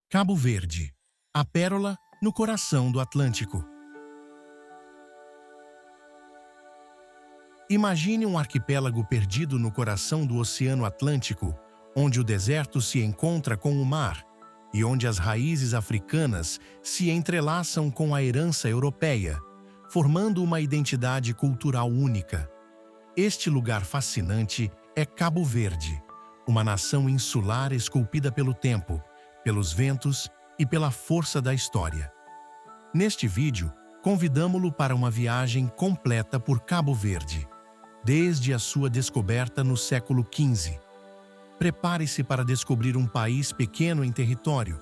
Cabo Verde, a pérola no coração do Atlântico. Imagine um arquipélago perdido no coração do Oceano Atlântico, onde o deserto se encontra com o mar e onde as raízes africanas se entrelaçam com a herança europeia, formando uma identidade cultural única. Este lugar fascinante é Cabo Verde, uma nação insular esculpida pelo tempo, pelos ventos e pela força da história. Neste vídeo, convidamo-lo para uma viagem completa por Cabo Verde, desde a sua descoberta no século XV. Prepare-se para descobrir um país pequeno em território,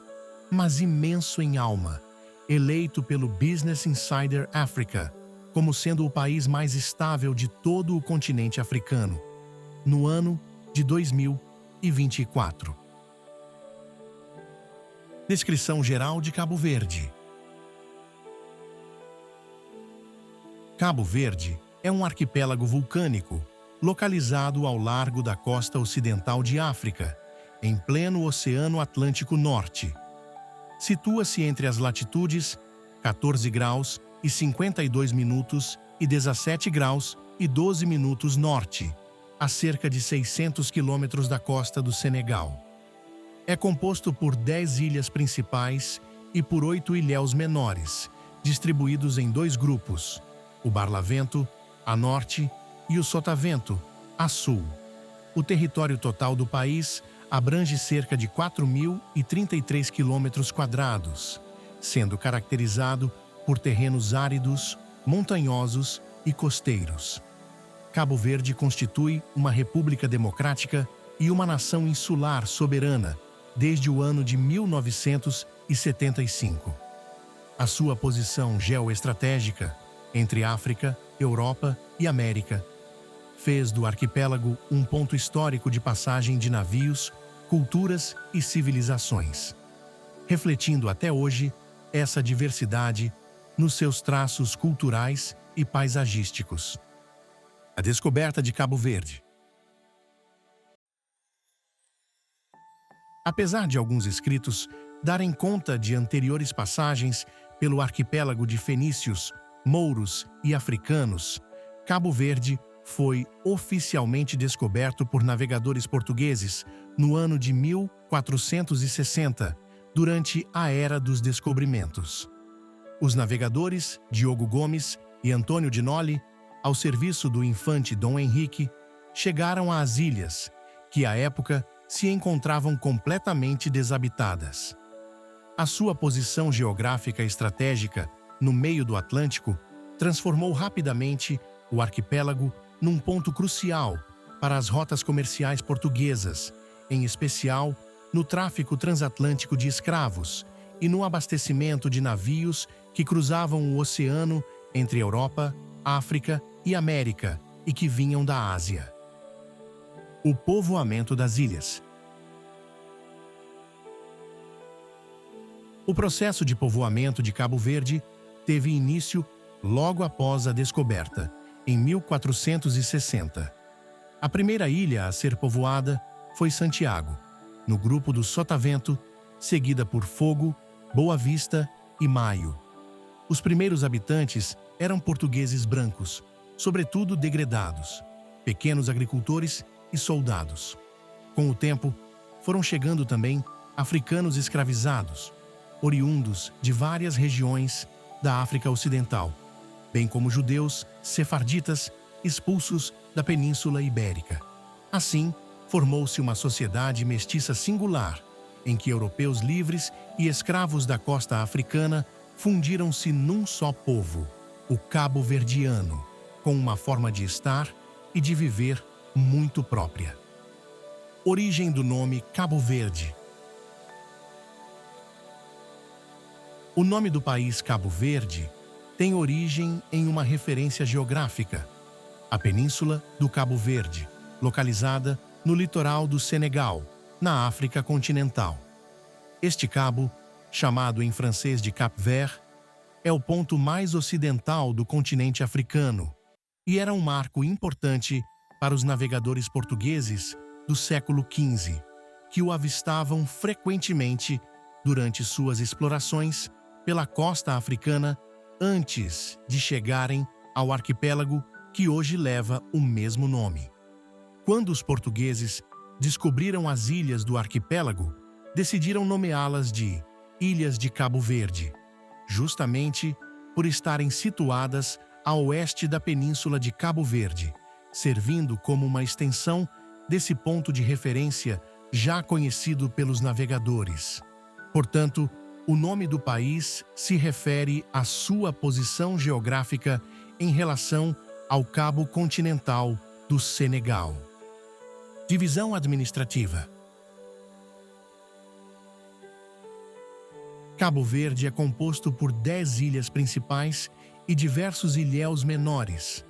mas imenso em alma, eleito pelo Business Insider Africa como sendo o país mais estável de todo o continente africano, no ano de 2024. Descrição geral de Cabo Verde. Cabo Verde é um arquipélago vulcânico, localizado ao largo da costa ocidental de África, em pleno Oceano Atlântico Norte. Situa-se entre as latitudes 14 graus e 52 minutos e 17 graus e 12 minutos norte, a cerca de 600 quilômetros da costa do Senegal. É composto por 10 ilhas principais e por 8 ilhéus menores, distribuídos em 2 grupos, o Barlavento, a norte, e o Sotavento, a sul. O território total do país abrange cerca de 4.033 quilômetros quadrados, sendo caracterizado por terrenos áridos, montanhosos e costeiros. Cabo Verde constitui uma república democrática e uma nação insular soberana desde o ano de 1975. A sua posição geoestratégica entre África, Europa e América fez do arquipélago um ponto histórico de passagem de navios, culturas e civilizações, refletindo até hoje essa diversidade nos seus traços culturais e paisagísticos. A descoberta de Cabo Verde. Apesar de alguns escritos darem conta de anteriores passagens pelo arquipélago de fenícios, mouros e africanos, Cabo Verde foi oficialmente descoberto por navegadores portugueses no ano de 1460, durante a Era dos Descobrimentos. Os navegadores Diogo Gomes e Antônio de Noli, ao serviço do infante Dom Henrique, chegaram às ilhas, que à época se encontravam completamente desabitadas. A sua posição geográfica estratégica no meio do Atlântico transformou rapidamente o arquipélago num ponto crucial para as rotas comerciais portuguesas, em especial no tráfico transatlântico de escravos e no abastecimento de navios que cruzavam o oceano entre Europa, África e América e que vinham da Ásia. O povoamento das ilhas. O processo de povoamento de Cabo Verde teve início logo após a descoberta, em 1460. A primeira ilha a ser povoada foi Santiago, no grupo do Sotavento, seguida por Fogo, Boa Vista e Maio. Os primeiros habitantes eram portugueses brancos, sobretudo degredados, pequenos agricultores e soldados. Com o tempo, foram chegando também africanos escravizados, oriundos de várias regiões da África Ocidental, bem como judeus sefarditas expulsos da Península Ibérica. Assim, formou-se uma sociedade mestiça singular, em que europeus livres e escravos da costa africana fundiram-se num só povo, o cabo-verdiano, com uma forma de estar e de viver muito própria. Origem do nome Cabo Verde. O nome do país Cabo Verde tem origem em uma referência geográfica, a Península do Cabo Verde, localizada no litoral do Senegal, na África continental. Este cabo, chamado em francês de Cap Vert, é o ponto mais ocidental do continente africano e era um marco importante para os navegadores portugueses do século XV, que o avistavam frequentemente durante suas explorações pela costa africana antes de chegarem ao arquipélago que hoje leva o mesmo nome. Quando os portugueses descobriram as ilhas do arquipélago, decidiram nomeá-las de Ilhas de Cabo Verde, justamente por estarem situadas a oeste da península de Cabo Verde, servindo como uma extensão desse ponto de referência já conhecido pelos navegadores. Portanto, o nome do país se refere à sua posição geográfica em relação ao cabo continental do Senegal. Divisão administrativa. Cabo Verde é composto por 10 ilhas principais e diversos ilhéus menores.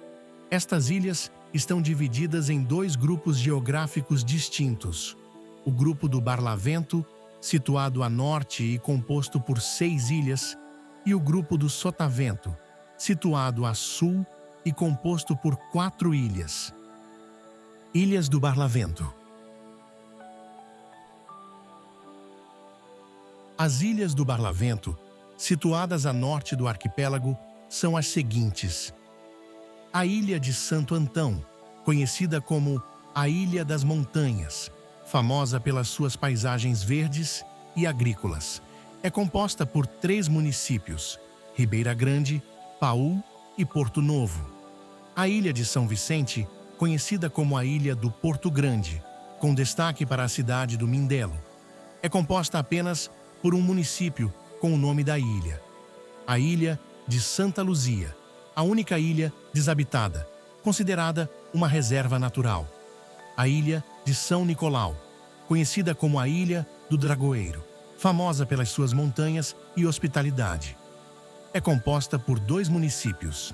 Estas ilhas estão divididas em 2 grupos geográficos distintos. O grupo do Barlavento, situado a norte e composto por 6 ilhas, e o grupo do Sotavento, situado a sul e composto por 4 ilhas. Ilhas do Barlavento. As ilhas do Barlavento, situadas a norte do arquipélago, são as seguintes: a Ilha de Santo Antão, conhecida como a Ilha das Montanhas, famosa pelas suas paisagens verdes e agrícolas. É composta por 3 municípios: Ribeira Grande, Paú e Porto Novo. A Ilha de São Vicente, conhecida como a Ilha do Porto Grande, com destaque para a cidade do Mindelo. É composta apenas por um município com o nome da ilha: a Ilha de Santa Luzia, a única ilha desabitada, considerada uma reserva natural. A Ilha de São Nicolau, conhecida como a Ilha do Dragoeiro, famosa pelas suas montanhas e hospitalidade. É composta por 2 municípios: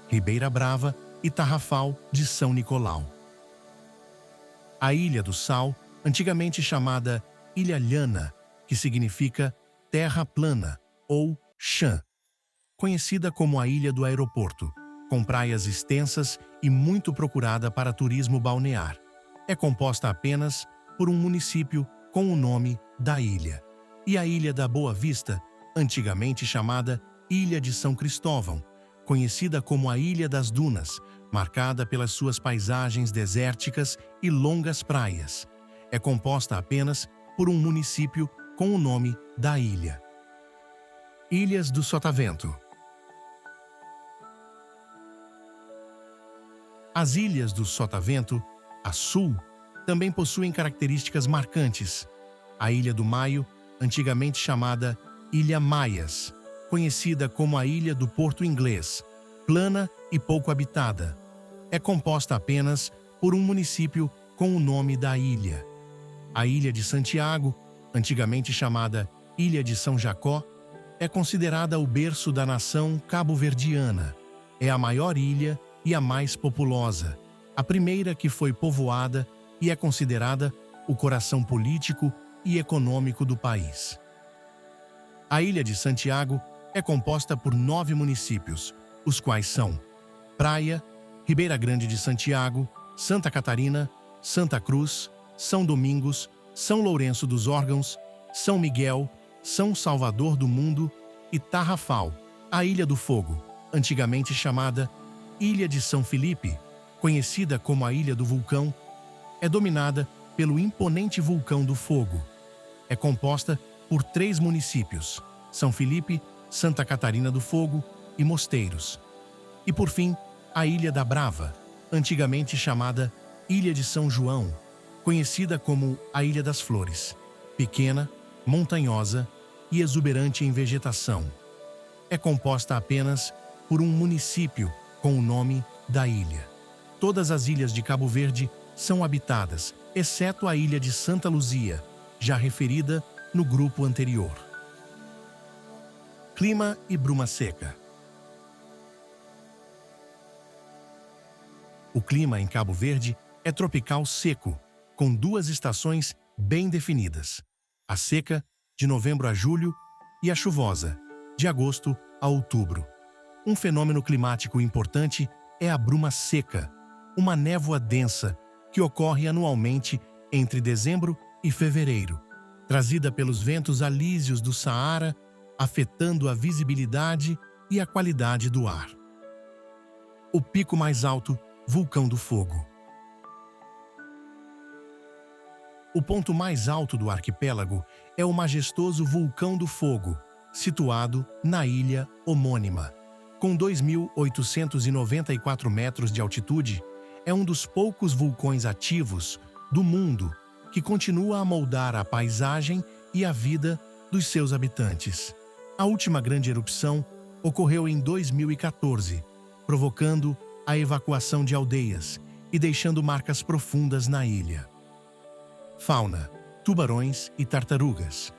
Ribeira Brava e Tarrafal de São Nicolau. A Ilha do Sal, antigamente chamada Ilha Llana, que significa terra plana ou chã, conhecida como a Ilha do Aeroporto, com praias extensas e muito procurada para turismo balnear. É composta apenas por um município com o nome da ilha. E a Ilha da Boa Vista, antigamente chamada Ilha de São Cristóvão, conhecida como a Ilha das Dunas, marcada pelas suas paisagens desérticas e longas praias. É composta apenas por um município com o nome da ilha. Ilhas do Sotavento. As ilhas do Sotavento, a sul, também possuem características marcantes. A Ilha do Maio, antigamente chamada Ilha Maias, conhecida como a Ilha do Porto Inglês, plana e pouco habitada. É composta apenas por um município com o nome da ilha. A Ilha de Santiago, antigamente chamada Ilha de São Jacó, é considerada o berço da nação cabo-verdiana. É a maior ilha e a mais populosa, a primeira que foi povoada e é considerada o coração político e econômico do país. A Ilha de Santiago é composta por 9 municípios, os quais são Praia, Ribeira Grande de Santiago, Santa Catarina, Santa Cruz, São Domingos, São Lourenço dos Órgãos, São Miguel, São Salvador do Mundo e Tarrafal. A Ilha do Fogo, antigamente chamada Ilha de São Felipe, conhecida como a Ilha do Vulcão, é dominada pelo imponente Vulcão do Fogo. É composta por 3 municípios: São Felipe, Santa Catarina do Fogo e Mosteiros. E por fim, a Ilha da Brava, antigamente chamada Ilha de São João, conhecida como a Ilha das Flores, pequena, montanhosa e exuberante em vegetação. É composta apenas por um município com o nome da ilha. Todas as ilhas de Cabo Verde são habitadas, exceto a Ilha de Santa Luzia, já referida no grupo anterior. Clima e bruma seca. O clima em Cabo Verde é tropical seco, com 2 estações bem definidas: a seca, de novembro a julho, e a chuvosa, de agosto a outubro. Um fenômeno climático importante é a bruma seca, uma névoa densa que ocorre anualmente entre dezembro e fevereiro, trazida pelos ventos alísios do Saara, afetando a visibilidade e a qualidade do ar. O pico mais alto, Vulcão do Fogo. O ponto mais alto do arquipélago é o majestoso Vulcão do Fogo, situado na ilha homônima. Com 2.894 metros de altitude, é um dos poucos vulcões ativos do mundo que continua a moldar a paisagem e a vida dos seus habitantes. A última grande erupção ocorreu em 2014, provocando a evacuação de aldeias e deixando marcas profundas na ilha. Fauna: tubarões e tartarugas.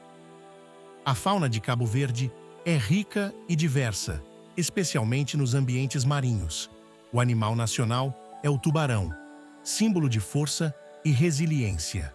A fauna de Cabo Verde é rica e diversa, especialmente nos ambientes marinhos. O animal nacional é o tubarão, símbolo de força e resiliência.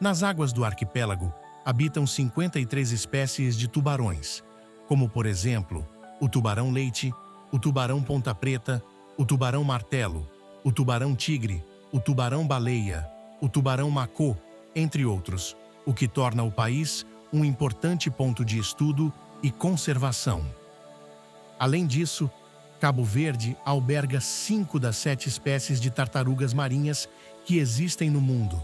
Nas águas do arquipélago habitam 53 espécies de tubarões, como, por exemplo, o tubarão-leite, o tubarão ponta-preta, o tubarão-martelo, o tubarão-tigre, o tubarão-baleia, o tubarão-macô, entre outros, o que torna o país um importante ponto de estudo e conservação. Além disso, Cabo Verde alberga 5 das 7 espécies de tartarugas marinhas que existem no mundo.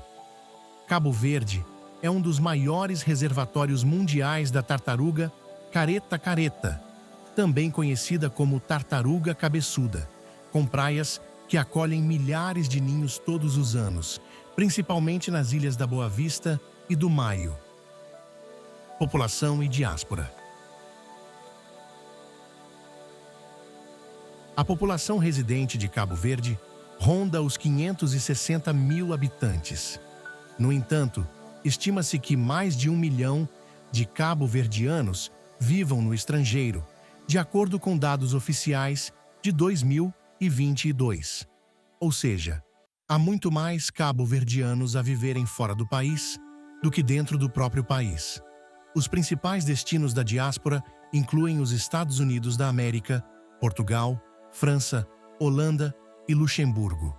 Cabo Verde é um dos maiores reservatórios mundiais da tartaruga careta-careta, também conhecida como tartaruga cabeçuda, com praias que acolhem milhares de ninhos todos os anos, principalmente nas ilhas da Boa Vista e do Maio. População e diáspora. A população residente de Cabo Verde ronda os 560 mil habitantes. No entanto, estima-se que mais de 1 milhão de cabo-verdianos vivam no estrangeiro, de acordo com dados oficiais de 2022. Ou seja, há muito mais cabo-verdianos a viverem fora do país do que dentro do próprio país. Os principais destinos da diáspora incluem os Estados Unidos da América, Portugal, França, Holanda e Luxemburgo.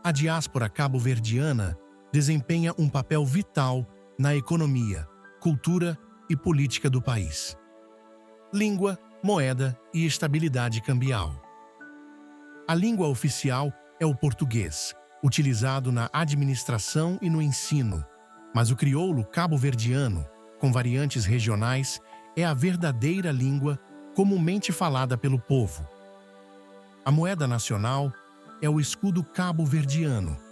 A diáspora cabo-verdiana desempenha um papel vital na economia, cultura e política do país. Língua, moeda e estabilidade cambial. A língua oficial é o português, utilizado na administração e no ensino, mas o crioulo cabo-verdiano, com variantes regionais, é a verdadeira língua comumente falada pelo povo. A moeda nacional é o escudo cabo-verdiano,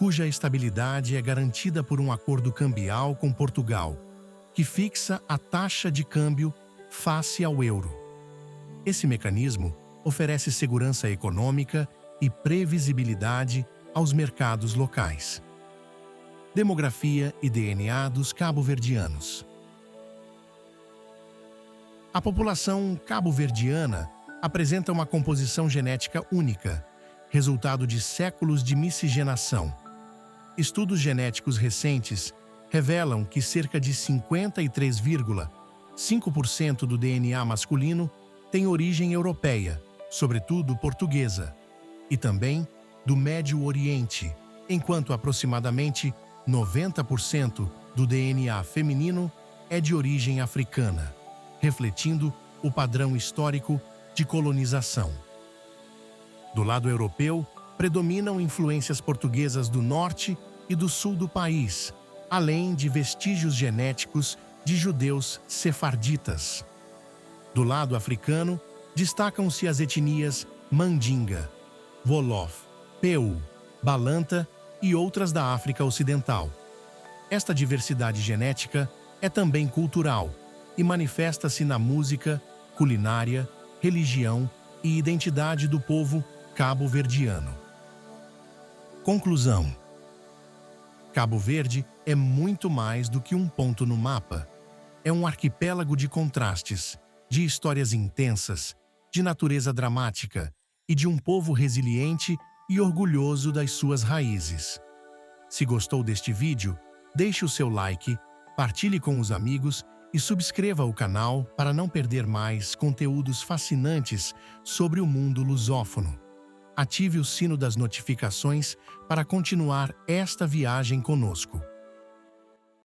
cuja estabilidade é garantida por um acordo cambial com Portugal, que fixa a taxa de câmbio face ao euro. Esse mecanismo oferece segurança econômica e previsibilidade aos mercados locais. Demografia e DNA dos cabo-verdianos. A população cabo-verdiana apresenta uma composição genética única, resultado de séculos de miscigenação. Estudos genéticos recentes revelam que cerca de 53,5% do DNA masculino tem origem europeia, sobretudo portuguesa, e também do Médio Oriente, enquanto aproximadamente 90% do DNA feminino é de origem africana, refletindo o padrão histórico de colonização. Do lado europeu, predominam influências portuguesas do norte e do sul do país, além de vestígios genéticos de judeus sefarditas. Do lado africano, destacam-se as etnias Mandinga, Wolof, Peu, Balanta e outras da África Ocidental. Esta diversidade genética é também cultural e manifesta-se na música, culinária, religião e identidade do povo cabo-verdiano. Conclusão: Cabo Verde é muito mais do que um ponto no mapa. É um arquipélago de contrastes, de histórias intensas, de natureza dramática e de um povo resiliente e orgulhoso das suas raízes. Se gostou deste vídeo, deixe o seu like, partilhe com os amigos e subscreva o canal para não perder mais conteúdos fascinantes sobre o mundo lusófono. Ative o sino das notificações para continuar esta viagem conosco.